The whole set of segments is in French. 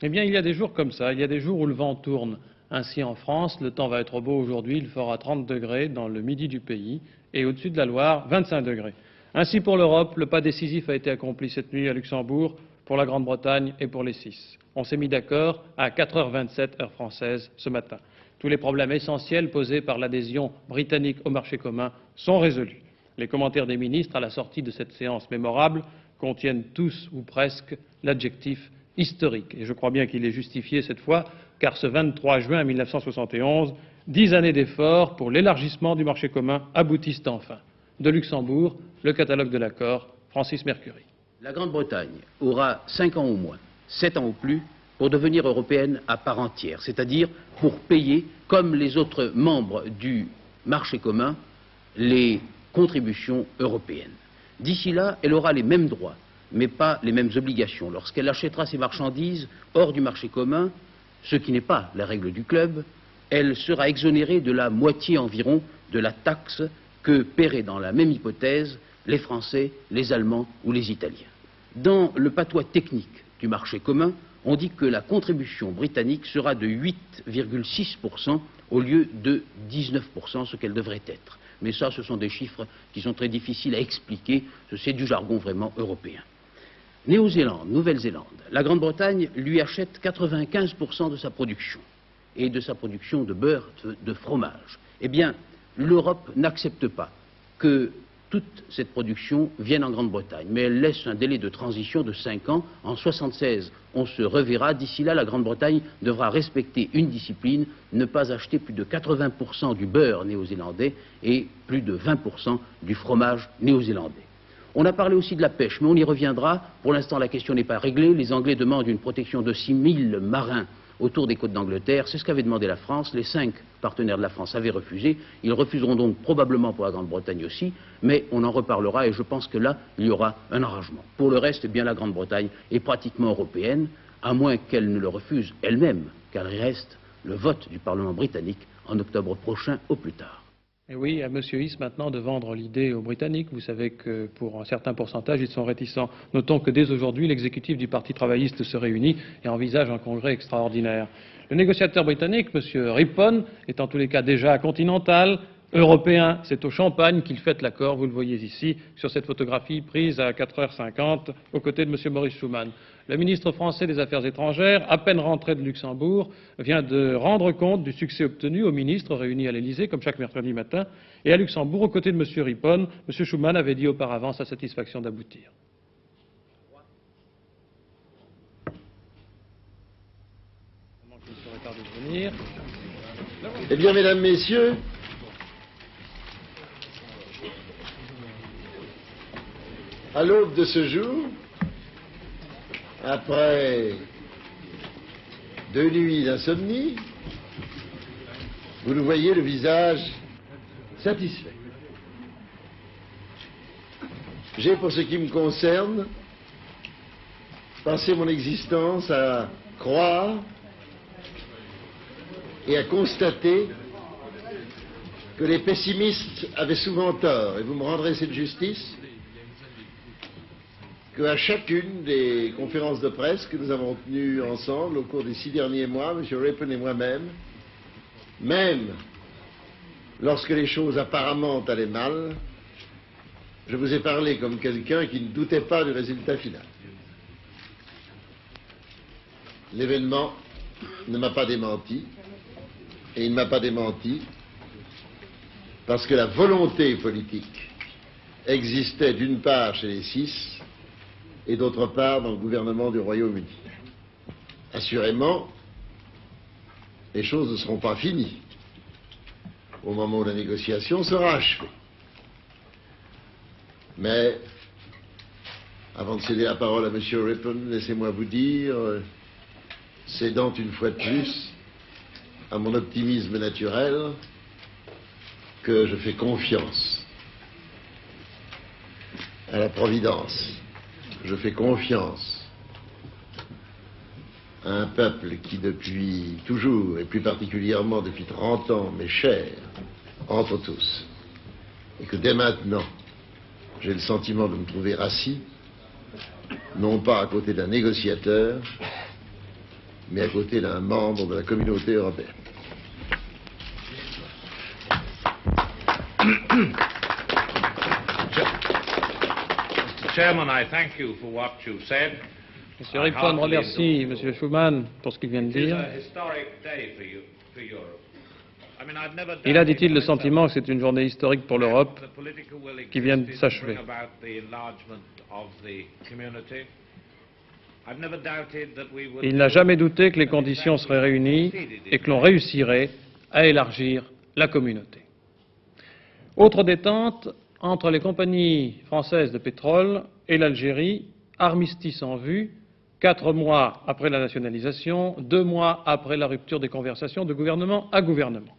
Eh bien, il y a des jours comme ça, il y a des jours où le vent tourne. Ainsi en France, le temps va être beau aujourd'hui, il fera 30 degrés dans le midi du pays et au-dessus de la Loire, 25 degrés. Ainsi pour l'Europe, le pas décisif a été accompli cette nuit à Luxembourg, pour la Grande-Bretagne et pour les 6. On s'est mis d'accord à 4h27 heure française ce matin. Tous les problèmes essentiels posés par l'adhésion britannique au marché commun sont résolus. Les commentaires des ministres à la sortie de cette séance mémorable contiennent tous ou presque l'adjectif historique. Et je crois bien qu'il est justifié cette fois, car ce 23 juin 1971, 10 années d'efforts pour l'élargissement du marché commun aboutissent enfin. De Luxembourg, le catalogue de l'accord, Francis Mercury. La Grande-Bretagne aura 5 ans au moins, 7 ans au plus, pour devenir européenne à part entière, c'est-à-dire pour payer, comme les autres membres du marché commun, les contributions européennes. D'ici là, elle aura les mêmes droits, mais pas les mêmes obligations. Lorsqu'elle achètera ses marchandises hors du marché commun, ce qui n'est pas la règle du club, elle sera exonérée de la moitié environ de la taxe que paieraient dans la même hypothèse les Français, les Allemands ou les Italiens. Dans le patois technique du marché commun, on dit que la contribution britannique sera de 8,6% au lieu de 19%, ce qu'elle devrait être. Mais ça, ce sont des chiffres qui sont très difficiles à expliquer, c'est du jargon vraiment européen. Néo-Zélande, Nouvelle-Zélande, la Grande-Bretagne lui achète 95% de sa production, et de sa production de beurre, de fromage. Eh bien, l'Europe n'accepte pas que toute cette production vienne en Grande-Bretagne, mais elle laisse un délai de transition de 5 ans. En 1976, on se reverra. D'ici là, la Grande-Bretagne devra respecter une discipline, ne pas acheter plus de 80% du beurre néo-zélandais et plus de 20% du fromage néo-zélandais. On a parlé aussi de la pêche, mais on y reviendra. Pour l'instant, la question n'est pas réglée. Les Anglais demandent une protection de 6000 marins autour des côtes d'Angleterre. C'est ce qu'avait demandé la France. Les 5 partenaires de la France avaient refusé. Ils refuseront donc probablement pour la Grande-Bretagne aussi, mais on en reparlera et je pense que là, il y aura un arrangement. Pour le reste, eh bien, la Grande-Bretagne est pratiquement européenne, à moins qu'elle ne le refuse elle-même, car il reste le vote du Parlement britannique en octobre prochain au plus tard. Et oui, à M. Hiss maintenant de vendre l'idée aux Britanniques. Vous savez que pour un certain pourcentage, ils sont réticents. Notons que dès aujourd'hui, l'exécutif du Parti travailliste se réunit et envisage un congrès extraordinaire. Le négociateur britannique, M. Rippon, est en tous les cas déjà continental, européen. C'est au Champagne qu'il fête l'accord, vous le voyez ici, sur cette photographie prise à 4h50 aux côtés de M. Maurice Schumann. Le ministre français des Affaires étrangères, à peine rentré de Luxembourg, vient de rendre compte du succès obtenu aux ministres réunis à l'Élysée, comme chaque mercredi matin, et à Luxembourg, aux côtés de M. Rippon. M. Schumann avait dit auparavant sa satisfaction d'aboutir. Eh bien, mesdames, messieurs, à l'aube de ce jour, après 2 nuits d'insomnie, vous nous voyez le visage satisfait. J'ai, pour ce qui me concerne, passé mon existence à croire et à constater que les pessimistes avaient souvent tort, et vous me rendrez cette justice, qu'à chacune des conférences de presse que nous avons tenues ensemble au cours des 6 derniers mois, M. Rippon et moi-même, même lorsque les choses apparemment allaient mal, je vous ai parlé comme quelqu'un qui ne doutait pas du résultat final. L'événement ne m'a pas démenti, et il ne m'a pas démenti parce que la volonté politique existait d'une part chez les 6 et d'autre part dans le gouvernement du Royaume-Uni. Assurément, les choses ne seront pas finies au moment où la négociation sera achevée. Mais, avant de céder la parole à M. Rippon, laissez-moi vous dire, cédant une fois de plus à mon optimisme naturel, que je fais confiance à la Providence. Je fais confiance à un peuple qui depuis toujours, et plus particulièrement depuis 30 ans, m'est cher entre tous. Et que dès maintenant, j'ai le sentiment de me trouver assis, non pas à côté d'un négociateur, mais à côté d'un membre de la communauté européenne. Mr. Chairman, I thank you for what you said. Monsieur Ripon remercie Monsieur Schuman pour ce qu'il vient de dire. Il a, dit-il, le sentiment que c'est une journée historique pour l'Europe qui vient de s'achever. Il n'a jamais douté que les conditions seraient réunies et que l'on réussirait à élargir la communauté. Autre détente, entre les compagnies françaises de pétrole et l'Algérie, armistice en vue, 4 mois après la nationalisation, 2 mois après la rupture des conversations de gouvernement à gouvernement.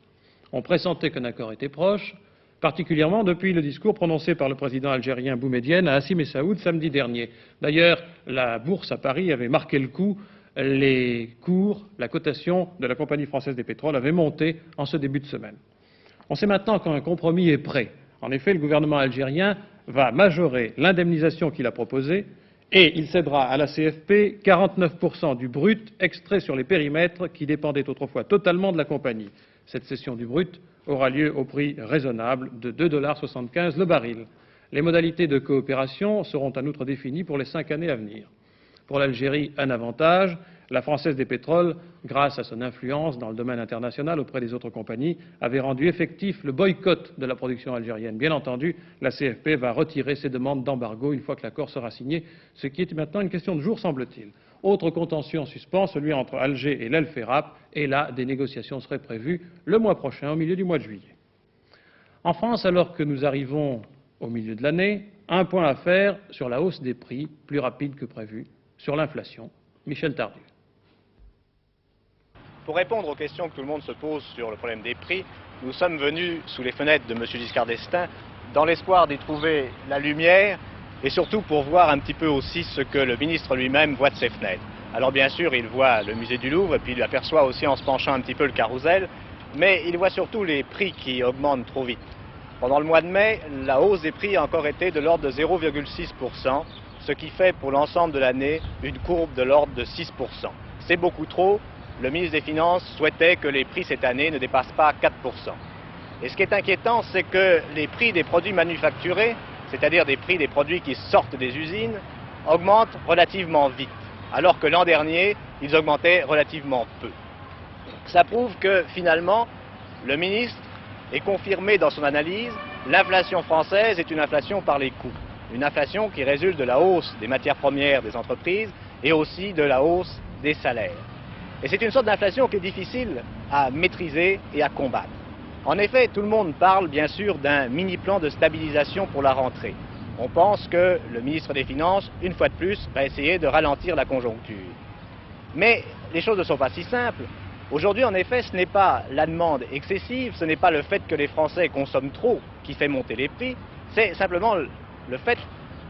On pressentait qu'un accord était proche, particulièrement depuis le discours prononcé par le président algérien Boumedienne à Hassim Essaoud samedi dernier. D'ailleurs, la bourse à Paris avait marqué le coup. Les cours, la cotation de la compagnie française des pétroles avait monté en ce début de semaine. On sait maintenant qu'un compromis est prêt. En effet, le gouvernement algérien va majorer l'indemnisation qu'il a proposée et il cédera à la CFP 49% du brut extrait sur les périmètres qui dépendaient autrefois totalement de la compagnie. Cette cession du brut aura lieu au prix raisonnable de 2,75 $ le baril. Les modalités de coopération seront en outre définies pour les 5 années à venir. Pour l'Algérie, un avantage, la Française des pétroles, grâce à son influence dans le domaine international auprès des autres compagnies, avait rendu effectif le boycott de la production algérienne. Bien entendu, la CFP va retirer ses demandes d'embargo une fois que l'accord sera signé, ce qui est maintenant une question de jour, semble-t-il. Autre contentieux en suspens, celui entre Alger et l'El Ferrap, et là, des négociations seraient prévues le mois prochain, au milieu du mois de juillet. En France, alors que nous arrivons au milieu de l'année, un point à faire sur la hausse des prix, plus rapide que prévu, sur l'inflation. Michel Tardieu. Pour répondre aux questions que tout le monde se pose sur le problème des prix, nous sommes venus sous les fenêtres de M. Giscard d'Estaing dans l'espoir d'y trouver la lumière et surtout pour voir un petit peu aussi ce que le ministre lui-même voit de ses fenêtres. Alors bien sûr, il voit le musée du Louvre et puis il aperçoit aussi en se penchant un petit peu le carrousel, mais il voit surtout les prix qui augmentent trop vite. Pendant le mois de mai, la hausse des prix a encore été de l'ordre de 0,6%, ce qui fait pour l'ensemble de l'année une courbe de l'ordre de 6%. C'est beaucoup trop. Le ministre des Finances souhaitait que les prix cette année ne dépassent pas 4%. Et ce qui est inquiétant, c'est que les prix des produits manufacturés, c'est-à-dire des prix des produits qui sortent des usines, augmentent relativement vite, alors que l'an dernier, ils augmentaient relativement peu. Ça prouve que finalement, le ministre est confirmé dans son analyse, l'inflation française est une inflation par les coûts. Une inflation qui résulte de la hausse des matières premières des entreprises et aussi de la hausse des salaires. Et c'est une sorte d'inflation qui est difficile à maîtriser et à combattre. En effet, tout le monde parle bien sûr d'un mini-plan de stabilisation pour la rentrée. On pense que le ministre des Finances, une fois de plus, va essayer de ralentir la conjoncture. Mais les choses ne sont pas si simples. Aujourd'hui, en effet, ce n'est pas la demande excessive, ce n'est pas le fait que les Français consomment trop qui fait monter les prix, c'est simplement le fait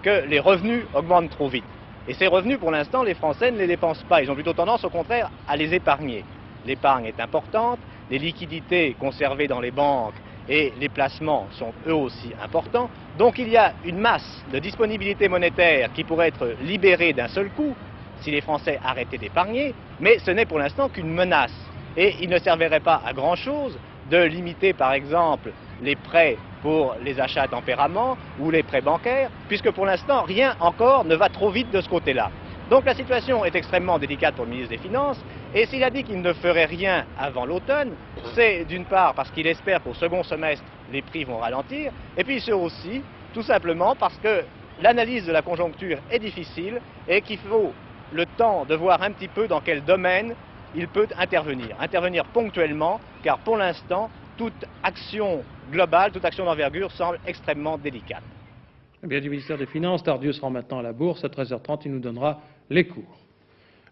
que les revenus augmentent trop vite. Et ces revenus, pour l'instant, les Français ne les dépensent pas. Ils ont plutôt tendance, au contraire, à les épargner. L'épargne est importante, les liquidités conservées dans les banques et les placements sont eux aussi importants. Donc il y a une masse de disponibilité monétaire qui pourrait être libérée d'un seul coup si les Français arrêtaient d'épargner, mais ce n'est pour l'instant qu'une menace. Et il ne servirait pas à grand-chose de limiter, par exemple, les prêts pour les achats à tempérament ou les prêts bancaires, puisque pour l'instant, rien encore ne va trop vite de ce côté-là. Donc la situation est extrêmement délicate pour le ministre des Finances, et s'il a dit qu'il ne ferait rien avant l'automne, c'est d'une part parce qu'il espère qu'au second semestre, les prix vont ralentir, et puis c'est aussi, tout simplement, parce que l'analyse de la conjoncture est difficile et qu'il faut le temps de voir un petit peu dans quel domaine il peut intervenir ponctuellement, car pour l'instant, toute action globale, toute action d'envergure semble extrêmement délicate. Eh bien, du ministère des Finances, Tardieu sera maintenant à la Bourse. À 13h30, il nous donnera les cours.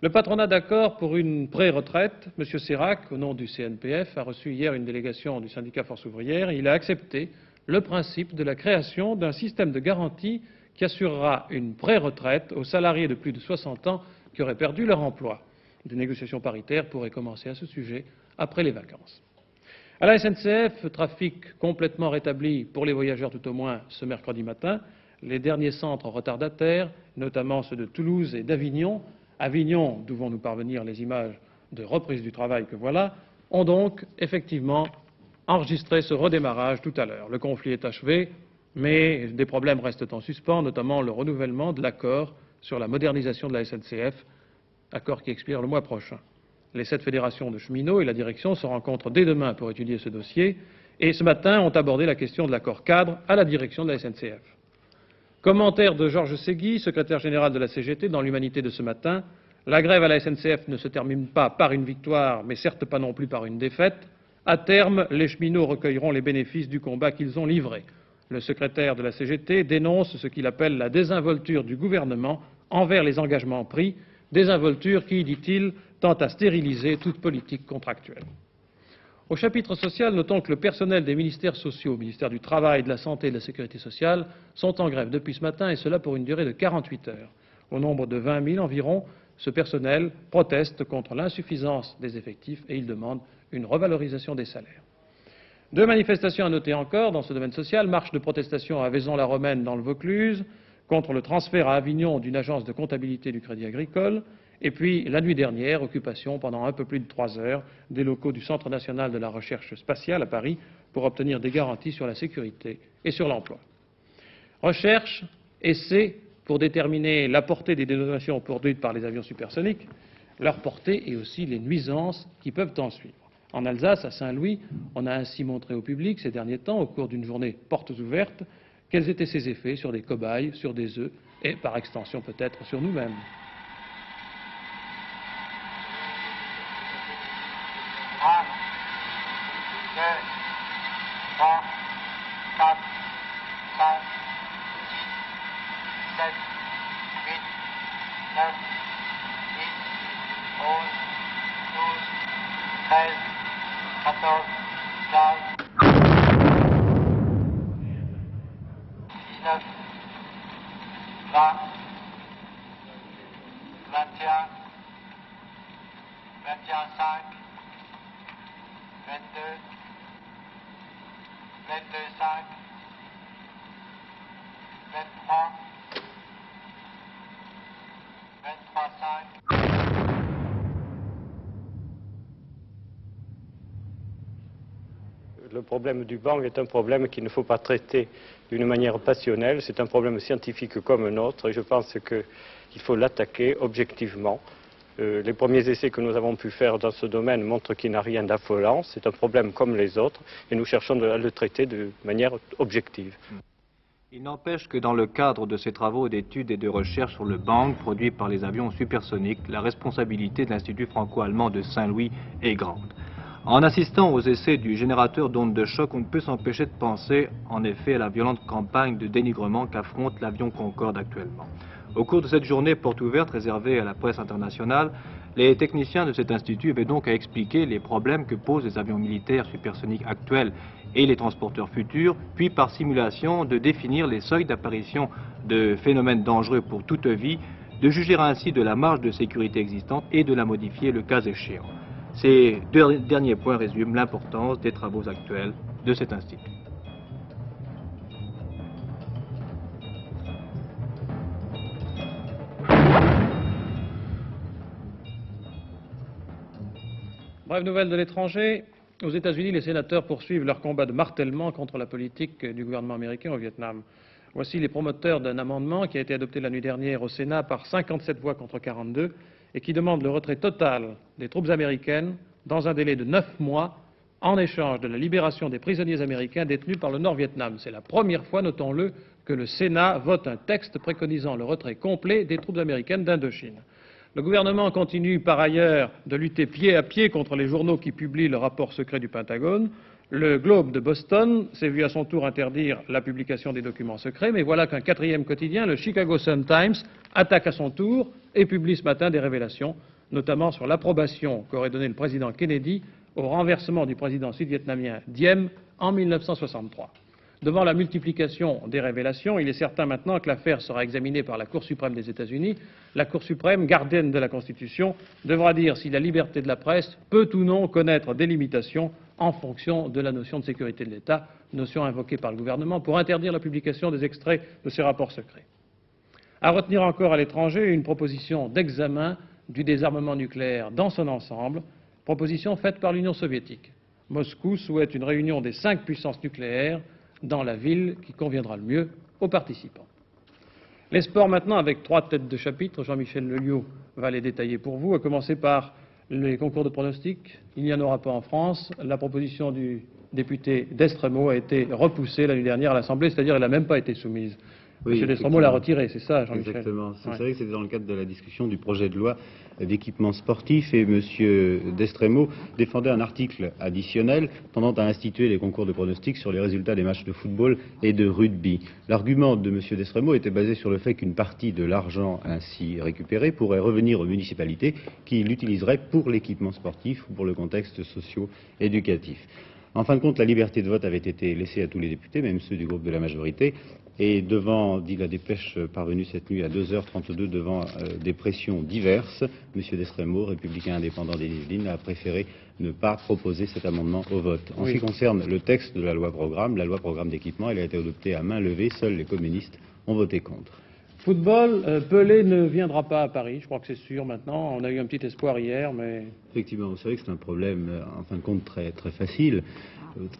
Le patronat d'accord pour une pré-retraite, M. Sérac, au nom du CNPF, a reçu hier une délégation du syndicat Force ouvrière et il a accepté le principe de la création d'un système de garantie qui assurera une pré-retraite aux salariés de plus de 60 ans qui auraient perdu leur emploi. Des négociations paritaires pourraient commencer à ce sujet après les vacances. À la SNCF, trafic complètement rétabli pour les voyageurs tout au moins ce mercredi matin. Les derniers centres retardataires, notamment ceux de Toulouse et d'Avignon. Avignon, d'où vont nous parvenir les images de reprise du travail que voilà, ont donc effectivement enregistré ce redémarrage tout à l'heure. Le conflit est achevé, mais des problèmes restent en suspens, notamment le renouvellement de l'accord sur la modernisation de la SNCF, accord qui expire le mois prochain. Les 7 fédérations de cheminots et la direction se rencontrent dès demain pour étudier ce dossier et ce matin ont abordé la question de l'accord cadre à la direction de la SNCF. Commentaire de Georges Segui, secrétaire général de la CGT, dans l'Humanité de ce matin. La grève à la SNCF ne se termine pas par une victoire, mais certes pas non plus par une défaite. À terme, les cheminots recueilleront les bénéfices du combat qu'ils ont livré. Le secrétaire de la CGT dénonce ce qu'il appelle la désinvolture du gouvernement envers les engagements pris, désinvolture qui, dit-il, tend à stériliser toute politique contractuelle. Au chapitre social, notons que le personnel des ministères sociaux, ministère du Travail, de la Santé et de la Sécurité sociale, sont en grève depuis ce matin, et cela pour une durée de 48 heures. Au nombre de 20 000 environ, ce personnel proteste contre l'insuffisance des effectifs et il demande une revalorisation des salaires. 2 manifestations à noter encore dans ce domaine social. Marche de protestation à Vaison-la-Romaine dans le Vaucluse, contre le transfert à Avignon d'une agence de comptabilité du Crédit Agricole. Et puis, la nuit dernière, occupation pendant un peu plus de 3 heures des locaux du Centre national de la recherche spatiale à Paris pour obtenir des garanties sur la sécurité et sur l'emploi. Recherche, essai pour déterminer la portée des détonations produites par les avions supersoniques, leur portée et aussi les nuisances qui peuvent en suivre. En Alsace, à Saint-Louis, on a ainsi montré au public ces derniers temps, au cours d'une journée portes ouvertes, quels étaient ces effets sur des cobayes, sur des œufs et par extension peut-être sur nous-mêmes. 1, 2, 3, 4, 5, 6, 7, 8, 9, 10, 11, 12, 13, 14, 15, 19, 20, 21, 21,5, 22, 22,5, 23, 23,5. Le problème du bang est un problème qu'il ne faut pas traiter d'une manière passionnelle. C'est un problème scientifique comme un autre et je pense qu'il faut l'attaquer objectivement. Les premiers essais que nous avons pu faire dans ce domaine montrent qu'il n'y a rien d'affolant. C'est un problème comme les autres et nous cherchons à le traiter de manière objective. Il n'empêche que dans le cadre de ces travaux d'études et de recherche sur le bang produit par les avions supersoniques, la responsabilité de l'Institut franco-allemand de Saint-Louis est grande. En assistant aux essais du générateur d'ondes de choc, on ne peut s'empêcher de penser en effet à la violente campagne de dénigrement qu'affronte l'avion Concorde actuellement. Au cours de cette journée porte ouverte réservée à la presse internationale, les techniciens de cet institut avaient donc à expliquer les problèmes que posent les avions militaires supersoniques actuels et les transporteurs futurs, puis par simulation de définir les seuils d'apparition de phénomènes dangereux pour toute vie, de juger ainsi de la marge de sécurité existante et de la modifier le cas échéant. Ces 2 derniers points résument l'importance des travaux actuels de cet institut. Brève nouvelle de l'étranger. Aux États-Unis, les sénateurs poursuivent leur combat de martèlement contre la politique du gouvernement américain au Vietnam. Voici les promoteurs d'un amendement qui a été adopté la nuit dernière au Sénat par 57 voix contre 42 et qui demande le retrait total des troupes américaines dans un délai de 9 mois en échange de la libération des prisonniers américains détenus par le Nord-Vietnam. C'est la première fois, notons-le, que le Sénat vote un texte préconisant le retrait complet des troupes américaines d'Indochine. Le gouvernement continue par ailleurs de lutter pied à pied contre les journaux qui publient le rapport secret du Pentagone. Le Globe de Boston s'est vu à son tour interdire la publication des documents secrets, mais voilà qu'un 4e quotidien, le Chicago Sun-Times, attaque à son tour et publie ce matin des révélations, notamment sur l'approbation qu'aurait donnée le président Kennedy au renversement du président sud-vietnamien Diem en 1963. Devant la multiplication des révélations, il est certain maintenant que l'affaire sera examinée par la Cour suprême des États-Unis. La Cour suprême, gardienne de la Constitution, devra dire si la liberté de la presse peut ou non connaître des limitations en fonction de la notion de sécurité de l'État, notion invoquée par le gouvernement pour interdire la publication des extraits de ces rapports secrets. À retenir encore à l'étranger une proposition d'examen du désarmement nucléaire dans son ensemble, proposition faite par l'Union soviétique. Moscou souhaite une réunion des 5 puissances nucléaires dans la ville qui conviendra le mieux aux participants. Les sports maintenant avec 3 têtes de chapitre. Jean-Michel Leliot va les détailler pour vous, à commencer par les concours de pronostics. Il n'y en aura pas en France. La proposition du député Destremo a été repoussée l'année dernière à l'Assemblée, c'est-à-dire elle n'a même pas été soumise. Oui, Monsieur Destremo l'a retirée, c'est ça, Jean-Michel? Exactement. Vous Ouais. savez que c'était dans le cadre de la discussion du projet de loi d'équipement sportif et Monsieur Destremo défendait un article additionnel tendant à instituer les concours de pronostics sur les résultats des matchs de football et de rugby. L'argument de Monsieur Destremo était basé sur le fait qu'une partie de l'argent ainsi récupéré pourrait revenir aux municipalités qui l'utiliseraient pour l'équipement sportif ou pour le contexte socio-éducatif. En fin de compte, la liberté de vote avait été laissée à tous les députés, même ceux du groupe de la majorité, et devant, dit la dépêche parvenue cette nuit à 2h32, devant des pressions diverses, M. Destremo, républicain indépendant des Yvelines, a préféré ne pas proposer cet amendement au vote. En ce qui concerne le texte de la loi programme d'équipement, elle a été adoptée à main levée, seuls les communistes ont voté contre. Football, Pelé ne viendra pas à Paris, je crois que c'est sûr maintenant. On a eu un petit espoir hier, mais... Effectivement, vous savez que c'est un problème, en fin de compte, très, très facile.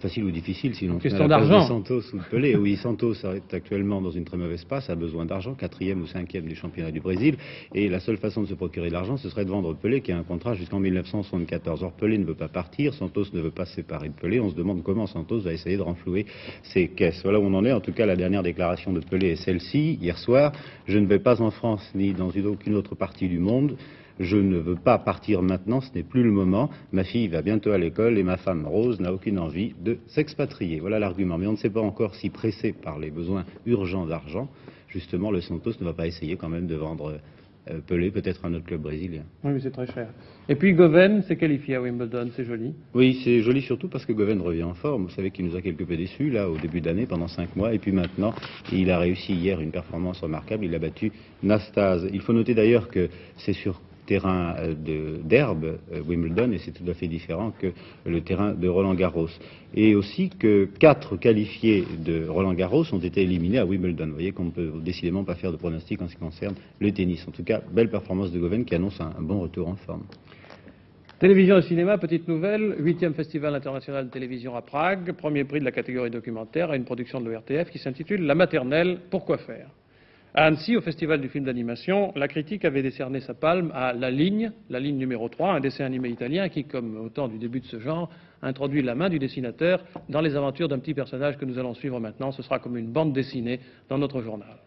Facile ou difficile, sinon question d'argent. Santos ou de Pelé. Oui, Santos est actuellement dans une très mauvaise passe, a besoin d'argent, 4e ou 5e du championnat du Brésil, et la seule façon de se procurer de l'argent, ce serait de vendre Pelé, qui a un contrat jusqu'en 1974. Or, Pelé ne veut pas partir, Santos ne veut pas se séparer de Pelé, on se demande comment Santos va essayer de renflouer ses caisses. Voilà où on en est. En tout cas, la dernière déclaration de Pelé est celle-ci, hier soir: je ne vais pas en France ni dans aucune autre partie du monde. Je ne veux pas partir maintenant, ce n'est plus le moment. Ma fille va bientôt à l'école et ma femme Rose n'a aucune envie de s'expatrier. Voilà l'argument. Mais on ne sait pas encore si, pressé par les besoins urgents d'argent, justement, le Santos ne va pas essayer quand même de vendre Pelé, peut-être un autre club brésilien. Oui, mais c'est très cher. Et puis Goven s'est qualifié à Wimbledon, c'est joli. Oui, c'est joli surtout parce que Goven revient en forme. Vous savez qu'il nous a quelque peu déçus, là, au début d'année, pendant 5 mois. Et puis maintenant, il a réussi hier une performance remarquable. Il a battu Nastase. Il faut noter d'ailleurs que c'est sur terrain d'herbe, Wimbledon, et c'est tout à fait différent que le terrain de Roland-Garros. Et aussi que 4 qualifiés de Roland-Garros ont été éliminés à Wimbledon. Vous voyez qu'on ne peut décidément pas faire de pronostic en ce qui concerne le tennis. En tout cas, belle performance de Goven qui annonce un bon retour en forme. Télévision et cinéma, petite nouvelle, 8e Festival international de télévision à Prague, premier prix de la catégorie documentaire à une production de l'ORTF qui s'intitule La maternelle, pourquoi faire? À Annecy, au Festival du film d'animation, la critique avait décerné sa palme à La Ligne numéro 3, un dessin animé italien qui, comme au temps du début de ce genre, introduit la main du dessinateur dans les aventures d'un petit personnage que nous allons suivre maintenant. Ce sera comme une bande dessinée dans notre journal.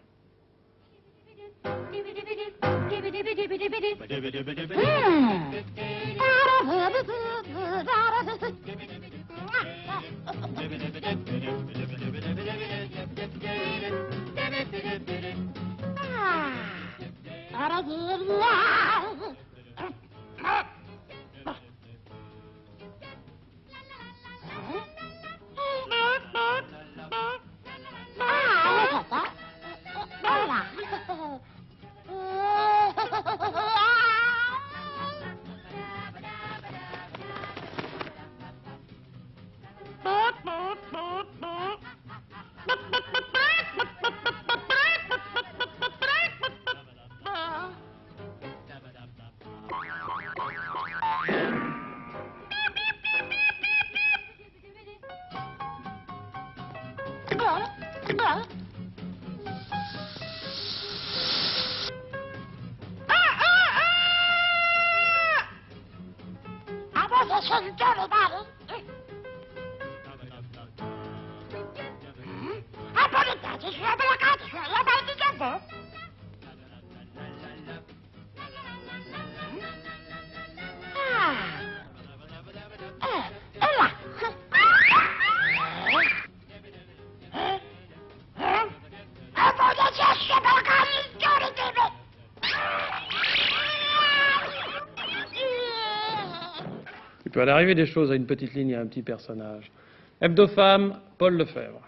Il peut aller arriver des choses à une petite ligne et à un petit personnage. Hebdo-Femme, Paul Lefebvre.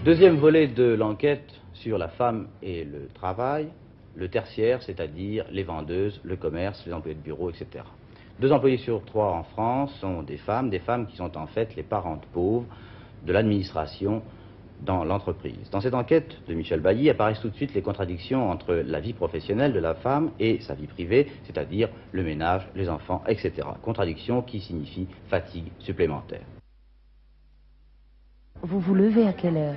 Deuxième volet de l'enquête sur la femme et le travail, le tertiaire, c'est-à-dire les vendeuses, le commerce, les employés de bureau, etc. 2 employés sur 3 en France sont des femmes qui sont en fait les parentes pauvres de l'administration dans l'entreprise. Dans cette enquête de Michel Bailly apparaissent tout de suite les contradictions entre la vie professionnelle de la femme et sa vie privée, c'est-à-dire le ménage, les enfants, etc. Contradictions qui signifient fatigue supplémentaire. Vous vous levez à quelle heure?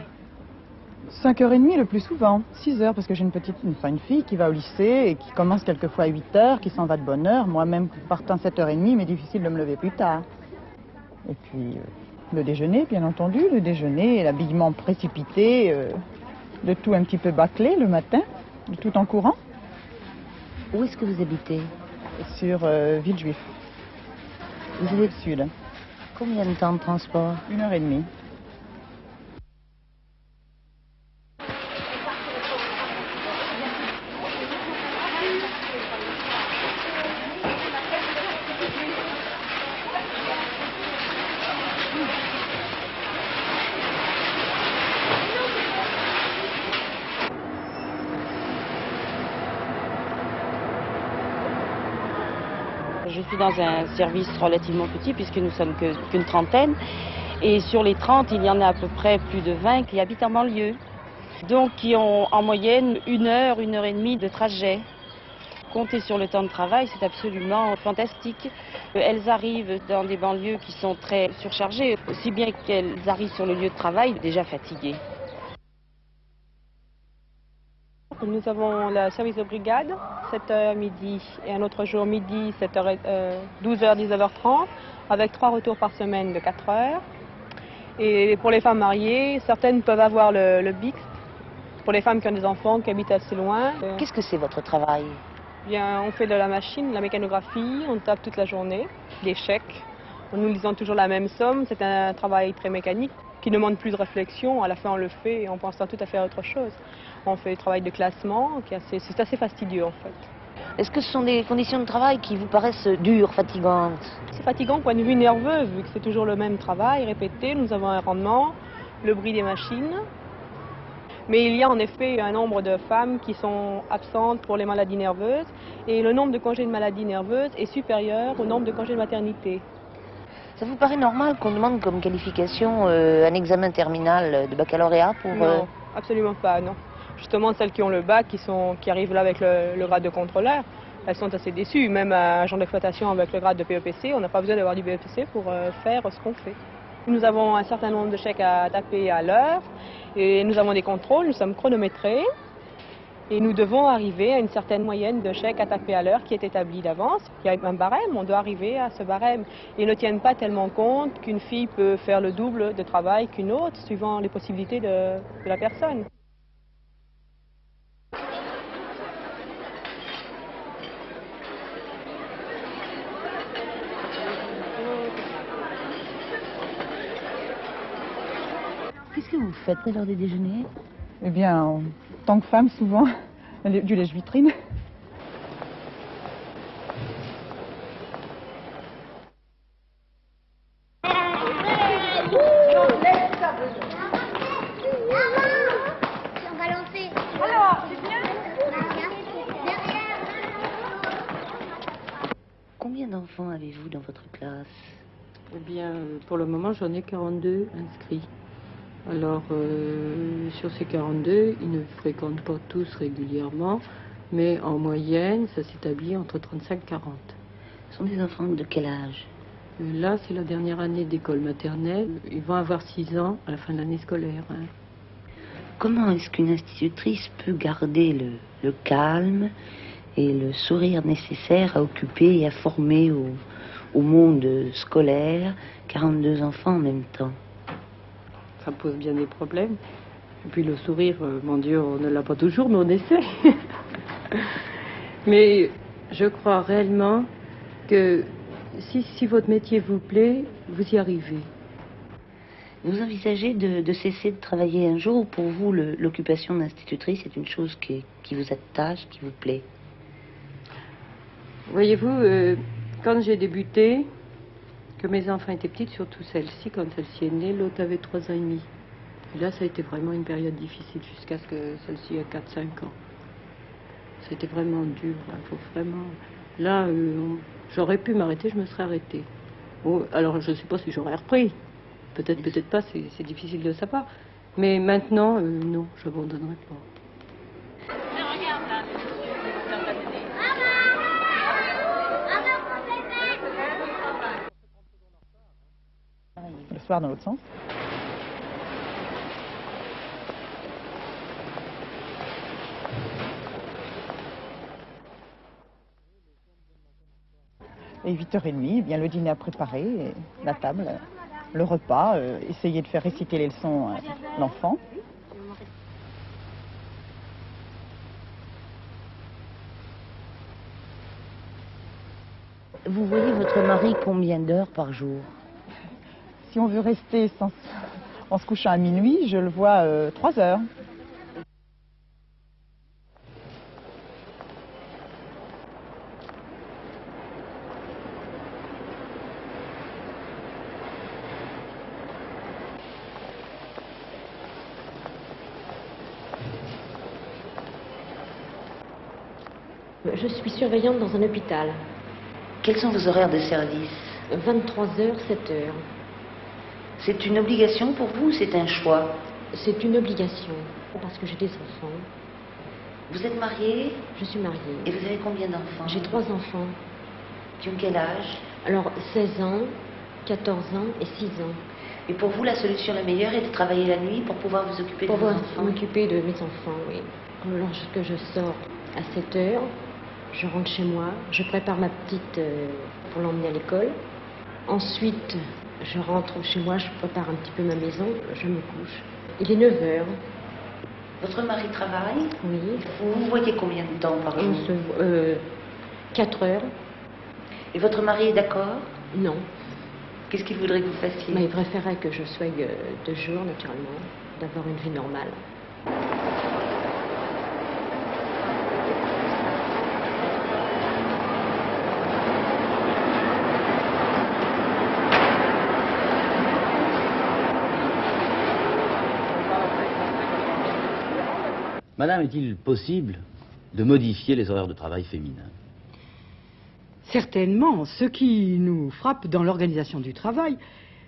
5h30 le plus souvent, 6h, parce que j'ai une fille qui va au lycée et qui commence quelquefois à 8h, qui s'en va de bonne heure. Moi-même, partant 7h30, mais difficile de me lever plus tard. Et puis, le déjeuner, bien entendu, le déjeuner, l'habillement précipité, de tout un petit peu bâclé le matin, de tout en courant. Où est-ce que vous habitez? Sur Villejuif. Vous avez le sud. Combien de temps de transport? 1h30. Je suis dans un service relativement petit puisque nous sommes qu'une trentaine. Et sur les 30, il y en a à peu près plus de 20 qui habitent en banlieue. Donc qui ont en moyenne 1h, 1h30 de trajet. Compter sur le temps de travail, c'est absolument fantastique. Elles arrivent dans des banlieues qui sont très surchargées, aussi bien qu'elles arrivent sur le lieu de travail déjà fatiguées. Nous avons le service de brigade, 7h midi, et un autre jour midi, 12h, 19h30, avec 3 retours par semaine de 4 heures. Et pour les femmes mariées, certaines peuvent avoir le BIX, pour les femmes qui ont des enfants, qui habitent assez loin. Qu'est-ce que c'est votre travail? Bien, on fait de la machine, de la mécanographie, on tape toute la journée, des chèques. Nous lisons toujours la même somme, c'est un travail très mécanique qui ne demande plus de réflexion. À la fin, on le fait et on pense à tout à fait autre chose. On fait le travail de classement, c'est assez fastidieux en fait. Est-ce que ce sont des conditions de travail qui vous paraissent dures, fatigantes? C'est fatigant au point de vue nerveux, vu que c'est toujours le même travail, répété. Nous avons un rendement, le bruit des machines. Mais il y a en effet un nombre de femmes qui sont absentes pour les maladies nerveuses. Et le nombre de congés de maladies nerveuses est supérieur au nombre de congés de maternité. Ça vous paraît normal qu'on demande comme qualification un examen terminal de baccalauréat pour... Non, absolument pas, non. Justement, celles qui ont le bac, qui arrivent là avec le grade de contrôleur, elles sont assez déçues. Même un agent d'exploitation avec le grade de PEPC, on n'a pas besoin d'avoir du BEPC pour faire ce qu'on fait. Nous avons un certain nombre de chèques à taper à l'heure et nous avons des contrôles, nous sommes chronométrés et nous devons arriver à une certaine moyenne de chèques à taper à l'heure qui est établie d'avance. Il y a un barème, on doit arriver à ce barème. Ils ne tiennent pas tellement compte qu'une fille peut faire le double de travail qu'une autre, suivant les possibilités de la personne. Qu'est-ce que vous faites à l'heure des déjeuners? Eh bien, en tant que femme, souvent, du lèche-vitrine. Combien d'enfants avez-vous dans votre classe? Eh bien, pour le moment, j'en ai 42 inscrits. Alors, sur ces 42, ils ne fréquentent pas tous régulièrement, mais en moyenne, ça s'établit entre 35 et 40. Ce sont des enfants de quel âge? Là, c'est la dernière année d'école maternelle. Ils vont avoir 6 ans à la fin de l'année scolaire. Hein. Comment est-ce qu'une institutrice peut garder le calme et le sourire nécessaire à occuper et à former au monde scolaire 42 enfants en même temps? Ça pose bien des problèmes. Et puis le sourire, mon Dieu, on ne l'a pas toujours, mais on essaie. Mais je crois réellement que si votre métier vous plaît, vous y arrivez. Vous envisagez de cesser de travailler un jour ou pour vous l'occupation d'institutrice est une chose qui vous attache, qui vous plaît? Voyez-vous, quand j'ai débuté, que mes enfants étaient petites, surtout celle-ci, quand celle-ci est née, l'autre avait 3 ans et demi. Et là, ça a été vraiment une période difficile jusqu'à ce que celle-ci ait 4-5 ans. C'était vraiment dur, il faut vraiment... Là, J'aurais pu m'arrêter, je me serais arrêtée. Bon, alors je ne sais pas si j'aurais repris. Peut-être, peut-être pas, c'est difficile de savoir. Mais maintenant, non, je n'abandonnerai pas. Le soir dans l'autre sens. Et 8h30, eh bien, le dîner à préparer, et la table, le repas, essayer de faire réciter les leçons à l'enfant. Vous voyez votre mari combien d'heures par jour? Si on veut rester en se couchant à minuit, je le vois 3 heures. Je suis surveillante dans un hôpital. Quels sont vos horaires de service? 23h, 7h. C'est une obligation pour vous ou c'est un choix? C'est une obligation, parce que j'ai des enfants. Vous êtes mariée? Je suis mariée. Et vous avez combien d'enfants? J'ai 3 enfants. Qui ont quel âge? Alors, 16 ans, 14 ans et 6 ans. Et pour vous, la solution la meilleure est de travailler la nuit pour pouvoir vous occuper de vos enfants? Pour m'occuper de mes enfants, oui. Lorsque je sors à 7h, je rentre chez moi, je prépare ma petite pour l'emmener à l'école. Ensuite, je rentre chez moi, je prépare un petit peu ma maison, je me couche. Il est 9h. Votre mari travaille? Oui. Vous vous voyez combien de temps par jour? 4 heures. Et votre mari est d'accord? Non. Qu'est-ce qu'il voudrait que vous fassiez? Il préférait que je sois de jour, naturellement, d'avoir une vie normale. Madame, est-il possible de modifier les horaires de travail féminins? Certainement. Ce qui nous frappe dans l'organisation du travail,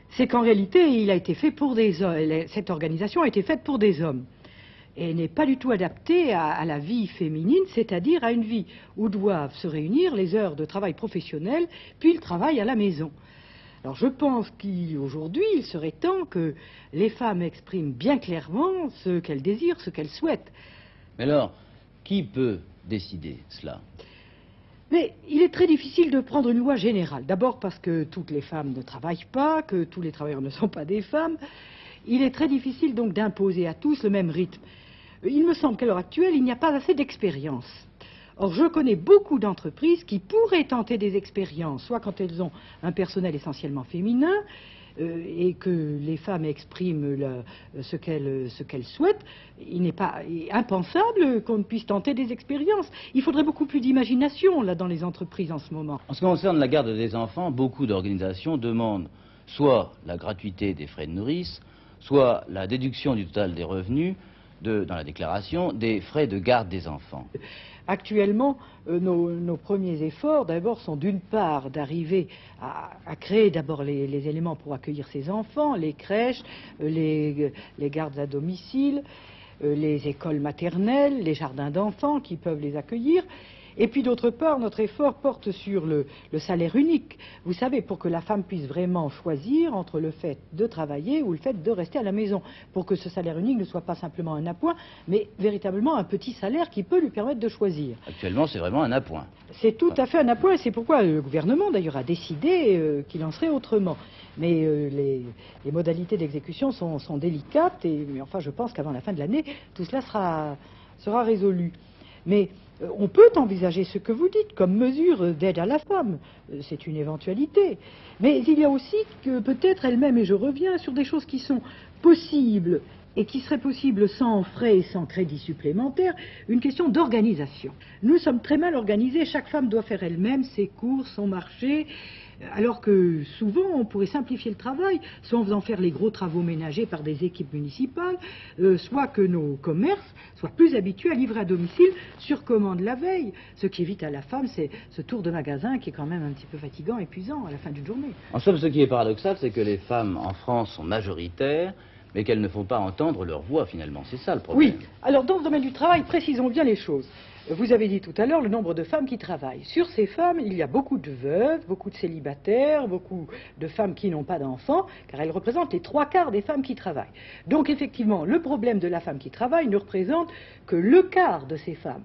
c'est qu'en réalité, il a été fait pour des hommes. Cette organisation a été faite pour des hommes. Et n'est pas du tout adaptée à la vie féminine, c'est-à-dire à une vie où doivent se réunir les heures de travail professionnel, puis le travail à la maison. Alors je pense qu'aujourd'hui, il serait temps que les femmes expriment bien clairement ce qu'elles désirent, ce qu'elles souhaitent. Mais alors, qui peut décider cela? Mais il est très difficile de prendre une loi générale. D'abord parce que toutes les femmes ne travaillent pas, que tous les travailleurs ne sont pas des femmes. Il est très difficile donc d'imposer à tous le même rythme. Il me semble qu'à l'heure actuelle, il n'y a pas assez d'expérience. Or, je connais beaucoup d'entreprises qui pourraient tenter des expériences, soit quand elles ont un personnel essentiellement féminin, et que les femmes expriment ce qu'elles souhaitent. Il n'est pas impensable qu'on ne puisse tenter des expériences. Il faudrait beaucoup plus d'imagination là dans les entreprises en ce moment. En ce qui concerne la garde des enfants, beaucoup d'organisations demandent soit la gratuité des frais de nourrice, soit la déduction du total des revenus dans la déclaration des frais de garde des enfants. Actuellement, nos premiers efforts, d'abord, sont d'une part d'arriver à créer d'abord les éléments pour accueillir ces enfants, les crèches, les gardes à domicile, les écoles maternelles, les jardins d'enfants qui peuvent les accueillir. Et puis d'autre part, notre effort porte sur le salaire unique. Vous savez, pour que la femme puisse vraiment choisir entre le fait de travailler ou le fait de rester à la maison, pour que ce salaire unique ne soit pas simplement un appoint, mais véritablement un petit salaire qui peut lui permettre de choisir. Actuellement, c'est vraiment un appoint. C'est tout à fait un appoint, et c'est pourquoi le gouvernement, d'ailleurs, a décidé qu'il en serait autrement. Mais les modalités d'exécution sont délicates, mais enfin, je pense qu'avant la fin de l'année, tout cela sera résolu. Mais on peut envisager ce que vous dites comme mesure d'aide à la femme. C'est une éventualité. Mais il y a aussi que peut-être elle-même, et je reviens sur des choses qui sont possibles et qui seraient possibles sans frais et sans crédit supplémentaire, une question d'organisation. Nous sommes très mal organisés. Chaque femme doit faire elle-même ses courses, son marché. Alors que souvent, on pourrait simplifier le travail, soit en faisant faire les gros travaux ménagers par des équipes municipales, soit que nos commerces soient plus habitués à livrer à domicile sur commande la veille. Ce qui évite à la femme, c'est ce tour de magasin qui est quand même un petit peu fatigant, épuisant à la fin d'une journée. En somme, ce qui est paradoxal, c'est que les femmes en France sont majoritaires, mais qu'elles ne font pas entendre leur voix finalement. C'est ça le problème. Oui. Alors dans le domaine du travail, précisons bien les choses. Vous avez dit tout à l'heure le nombre de femmes qui travaillent. Sur ces femmes, il y a beaucoup de veuves, beaucoup de célibataires, beaucoup de femmes qui n'ont pas d'enfants, car elles représentent les 3/4 des femmes qui travaillent. Donc effectivement, le problème de la femme qui travaille ne représente que le quart de ces femmes.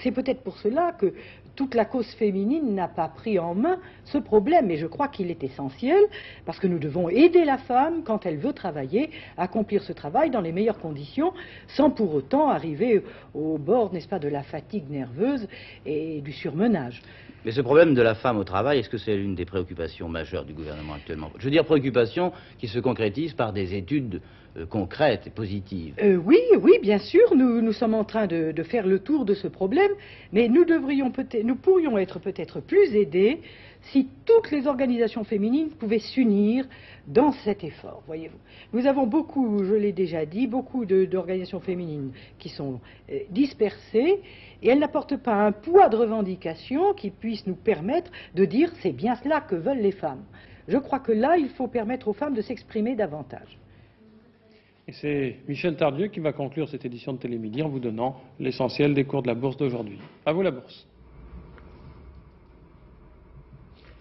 C'est peut-être pour cela que toute la cause féminine n'a pas pris en main ce problème, mais je crois qu'il est essentiel, parce que nous devons aider la femme, quand elle veut travailler, à accomplir ce travail dans les meilleures conditions, sans pour autant arriver au bord, n'est-ce pas, de la fatigue nerveuse et du surmenage. Mais ce problème de la femme au travail, est-ce que c'est l'une des préoccupations majeures du gouvernement actuellement? Je veux dire préoccupations qui se concrétisent par des études concrètes et positives. Oui, bien sûr, nous sommes en train de faire le tour de ce problème, mais nous pourrions être peut-être plus aidés si toutes les organisations féminines pouvaient s'unir dans cet effort, voyez-vous. Nous avons beaucoup, je l'ai déjà dit, beaucoup d'organisations féminines qui sont dispersées, et elles n'apportent pas un poids de revendication qui puisse nous permettre de dire c'est bien cela que veulent les femmes. Je crois que là, il faut permettre aux femmes de s'exprimer davantage. Et c'est Michel Tardieu qui va conclure cette édition de Télémidi en vous donnant l'essentiel des cours de la bourse d'aujourd'hui. À vous la bourse.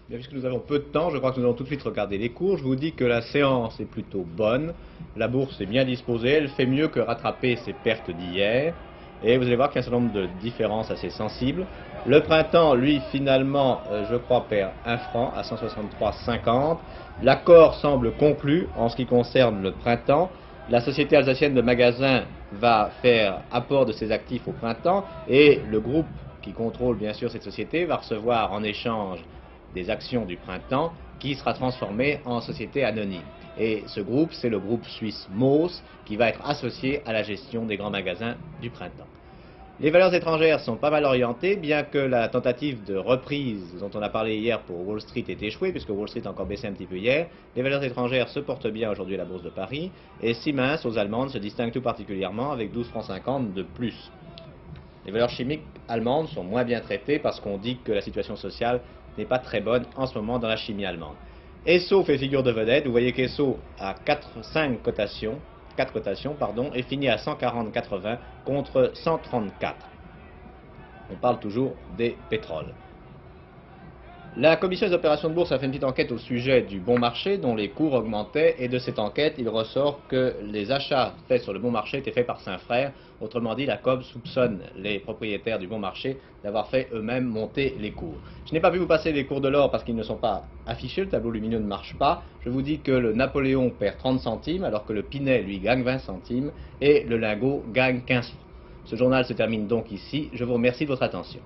Bien, puisque nous avons peu de temps, je crois que nous allons tout de suite regarder les cours. Je vous dis que la séance est plutôt bonne, la bourse est bien disposée, elle fait mieux que rattraper ses pertes d'hier. Et vous allez voir qu'il y a un certain nombre de différences assez sensibles. Le printemps, lui, finalement, je crois, perd 1 franc à 163,50. L'accord semble conclu en ce qui concerne le printemps. La société alsacienne de magasins va faire apport de ses actifs au printemps et le groupe qui contrôle bien sûr cette société va recevoir en échange des actions du printemps qui sera transformé en société anonyme. Et ce groupe, c'est le groupe suisse Moos qui va être associé à la gestion des grands magasins du printemps. Les valeurs étrangères sont pas mal orientées, bien que la tentative de reprise dont on a parlé hier pour Wall Street ait échoué, puisque Wall Street a encore baissé un petit peu hier. Les valeurs étrangères se portent bien aujourd'hui à la Bourse de Paris, et Siemens aux Allemandes se distingue tout particulièrement avec 12,50 francs de plus. Les valeurs chimiques allemandes sont moins bien traitées parce qu'on dit que la situation sociale n'est pas très bonne en ce moment dans la chimie allemande. Esso fait figure de vedette, vous voyez qu'Esso a 4 cotations, et finit à 140,80 contre 134. On parle toujours des pétroles. La commission des opérations de bourse a fait une petite enquête au sujet du bon marché dont les cours augmentaient, et de cette enquête il ressort que les achats faits sur le bon marché étaient faits par Saint-Frère. Autrement dit, la COB soupçonne les propriétaires du bon marché d'avoir fait eux-mêmes monter les cours. Je n'ai pas pu vous passer les cours de l'or parce qu'ils ne sont pas affichés, le tableau lumineux ne marche pas. Je vous dis que le Napoléon perd 30 centimes alors que le Pinet lui gagne 20 centimes et le lingot gagne 15 francs. Ce journal se termine donc ici. Je vous remercie de votre attention.